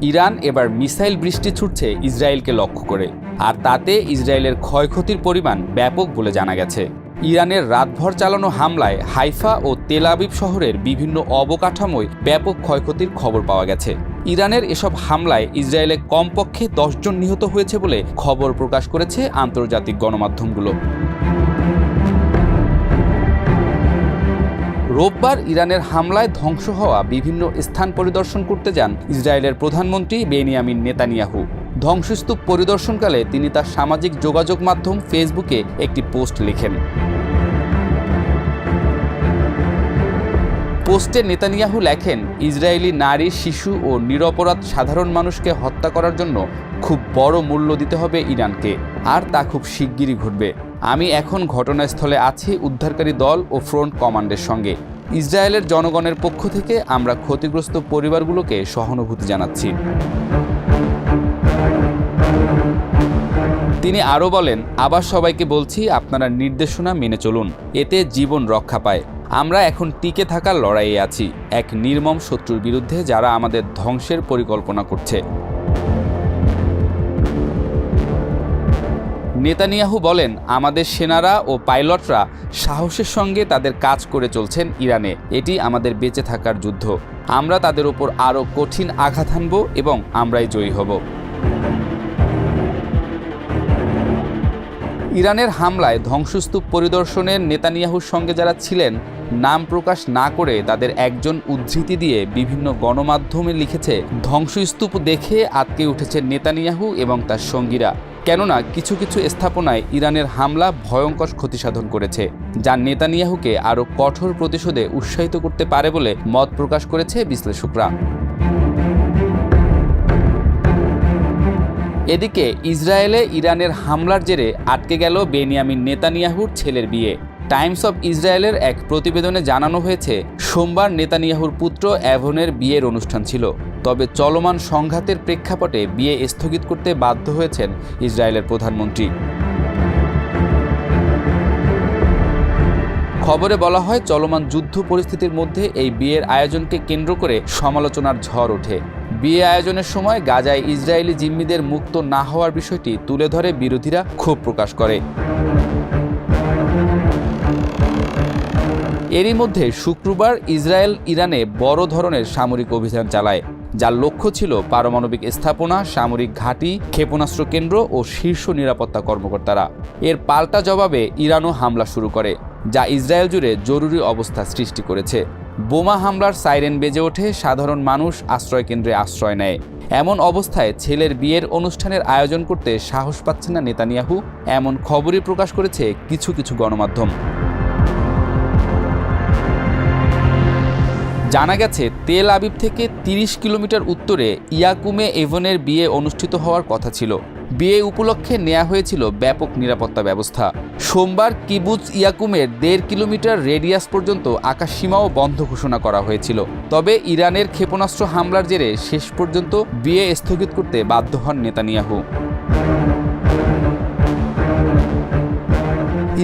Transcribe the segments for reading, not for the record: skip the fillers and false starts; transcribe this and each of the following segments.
Iran এবার missile বৃষ্টি ছুটছে ইসরায়েলকে লক্ষ্য করে, আর তাতে ইসরায়েলের ক্ষয়ক্ষতির পরিমাণ ব্যাপক বলে জানা গেছে। ইরানের রাতভর চালানো হামলায় হাইফা ও তেল আবিব শহরের বিভিন্ন অবকাঠামোয় ব্যাপক ক্ষয়ক্ষতির খবর পাওয়া গেছে। ইরানের এসব হামলায় ইসরায়েলে কমপক্ষে 10 জন নিহত হয়েছে বলে খবর প্রকাশ করেছে আন্তর্জাতিক গণমাধ্যমগুলো। রোববার ইরানের হামলায় ধ্বংস হওয়া বিভিন্ন স্থান পরিদর্শন করতে যান ইসরায়েলের প্রধানমন্ত্রী বেনিয়ামিন নেতানিয়াহু। ধ্বংসস্তূপ পরিদর্শনকালে তিনি তার সামাজিক যোগাযোগ মাধ্যম ফেসবুকে একটি পোস্ট লিখেন। পোস্টে নেতানিয়াহু লেখেন, ইসরায়েলি নারী, শিশু ও নিরপরাধ সাধারণ মানুষকে হত্যা করার জন্য খুব বড় মূল্য দিতে হবে ইরানকে, আর তা খুব শিগগিরই ঘটবে। আমি এখন ঘটনাস্থলে আছি উদ্ধারকারী দল ও ফ্রন্ট কমান্ডের সঙ্গে। ইসরায়েলের জনগণের পক্ষ থেকে আমরা ক্ষতিগ্রস্ত পরিবারগুলোকে সহানুভূতি জানাচ্ছি। তিনি আরও বলেন, আবার সবাইকে বলছি, আপনারা নির্দেশনা মেনে চলুন, এতে জীবন রক্ষা পায়। আমরা এখন টিকে থাকার লড়াইয়ে আছি, এক নির্মম শত্রুর বিরুদ্ধে যারা আমাদের ধ্বংসের পরিকল্পনা করছে। নেতানিয়াহু বলেন, আমাদের সেনারা ও পাইলটরা সাহসের সঙ্গে তাদের কাজ করে চলছেন ইরানে। এটি আমাদের বেঁচে থাকার যুদ্ধ। আমরা তাদের উপর আরও কঠিন আঘাত হানব এবং আমরাই জয়ী হব। ইরানের হামলায় ধ্বংসস্তূপ পরিদর্শনের নেতানিয়াহুর সঙ্গে যারা ছিলেন, নাম প্রকাশ না করে তাদের একজন উদ্ধৃতি দিয়ে বিভিন্ন গণমাধ্যমে লিখেছে, ধ্বংসস্তূপ দেখে আঁতকে উঠেছে নেতানিয়াহু এবং তার সঙ্গীরা। কেননা কিছু কিছু স্থাপনায় ইরানের হামলা ভয়ঙ্কর ক্ষতিসাধন করেছে, যা নেতানিয়াহুকে আরও কঠোর প্রতিশোধে উৎসাহিত করতে পারে বলে মত প্রকাশ করেছে বিশ্লেষকরা। এদিকে ইসরায়েলে ইরানের হামলার জেরে আটকে গেল বেনিয়ামিন নেতানিয়াহুর ছেলের বিয়ে। টাইমস অব ইসরায়েলের এক প্রতিবেদনে জানানো হয়েছে, সোমবার নেতানিয়াহুর পুত্র অ্যাভনের বিয়ের অনুষ্ঠান ছিল, তবে চলমান সংঘাতের প্রেক্ষাপটে বিয়ে স্থগিত করতে বাধ্য হয়েছেন ইসরায়েলের প্রধানমন্ত্রী। খবরে বলা হয়, চলমান যুদ্ধ পরিস্থিতির মধ্যে এই বিয়ের আয়োজনকে কেন্দ্র করে সমালোচনার ঝড় ওঠে। বিয়ে আয়োজনের সময় গাজায় ইসরায়েলি জিম্মিদের মুক্ত না হওয়ার বিষয়টি তুলে ধরে বিরোধীরা ক্ষোভ প্রকাশ করে। এরই মধ্যে শুক্রবার ইসরায়েল ইরানে বড় ধরনের সামরিক অভিযান চালায়, যার লক্ষ্য ছিল পারমাণবিক স্থাপনা, সামরিক ঘাঁটি, ক্ষেপণাস্ত্র কেন্দ্র ও শীর্ষ নিরাপত্তা কর্মকর্তারা। এর পাল্টা জবাবে ইরানও হামলা শুরু করে, যা ইসরায়েল জুড়ে জরুরি অবস্থা সৃষ্টি করেছে। বোমা হামলার সাইরেন বেজে ওঠে, সাধারণ মানুষ আশ্রয়কেন্দ্রে আশ্রয় নেয়। এমন অবস্থায় ছেলের বিয়ের অনুষ্ঠানের আয়োজন করতে সাহস পাচ্ছে না নেতানিয়াহু, এমন খবরই প্রকাশ করেছে কিছু কিছু গণমাধ্যম। জানা গেছে, তেল আবিব থেকে 30 কিলোমিটার উত্তরে ইয়াকুমে এভনের বিয়ে অনুষ্ঠিত হওয়ার কথা ছিল। বিয়ে উপলক্ষে নেওয়া হয়েছিল ব্যাপক নিরাপত্তা ব্যবস্থা। সোমবার কিবুৎজ ইয়াকুমের 1.5 কিলোমিটার রেডিয়াস পর্যন্ত আকাশসীমাও বন্ধ ঘোষণা করা হয়েছিল। তবে ইরানের ক্ষেপণাস্ত্র হামলার জেরে শেষ পর্যন্ত বিয়ে স্থগিত করতে বাধ্য হন নেতানিয়াহু।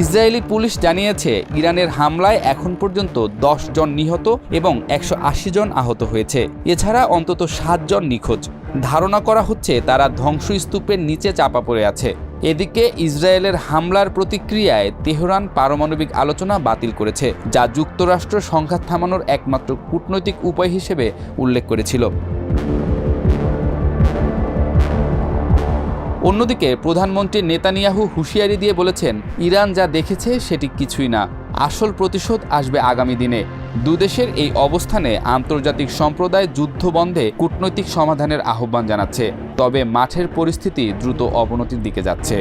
ইসরায়েলি পুলিশ জানিয়েছে, ইরানের হামলায় এখন পর্যন্ত 10 জন নিহত এবং 180 জন আহত হয়েছে। এছাড়া অন্তত 7 জন নিখোঁজ। ধারণা করা হচ্ছে তারা ধ্বংসস্তূপের নিচে চাপা পড়ে আছে। এদিকে ইসরায়েলের হামলার প্রতিক্রিয়ায় তেহরান পারমাণবিক আলোচনা বাতিল করেছে, যা যুক্তরাষ্ট্র সংঘাত থামানোর একমাত্র কূটনৈতিক উপায় হিসেবে উল্লেখ করেছিল। অন্যদিকে প্রধানমন্ত্রী নেতানিয়াহু হুঁশিয়ারি দিয়ে বলেছেন, ইরান যা দেখেছে সেটি কিছুই না, আসল প্রতিশোধ আসবে আগামী দিনে। দুদেশের এই অবস্থানে আন্তর্জাতিক সম্প্রদায় যুদ্ধ বন্ধে কূটনৈতিক সমাধানের আহ্বান জানাচ্ছে, তবে মাঠের পরিস্থিতি দ্রুত অবনতির দিকে যাচ্ছে।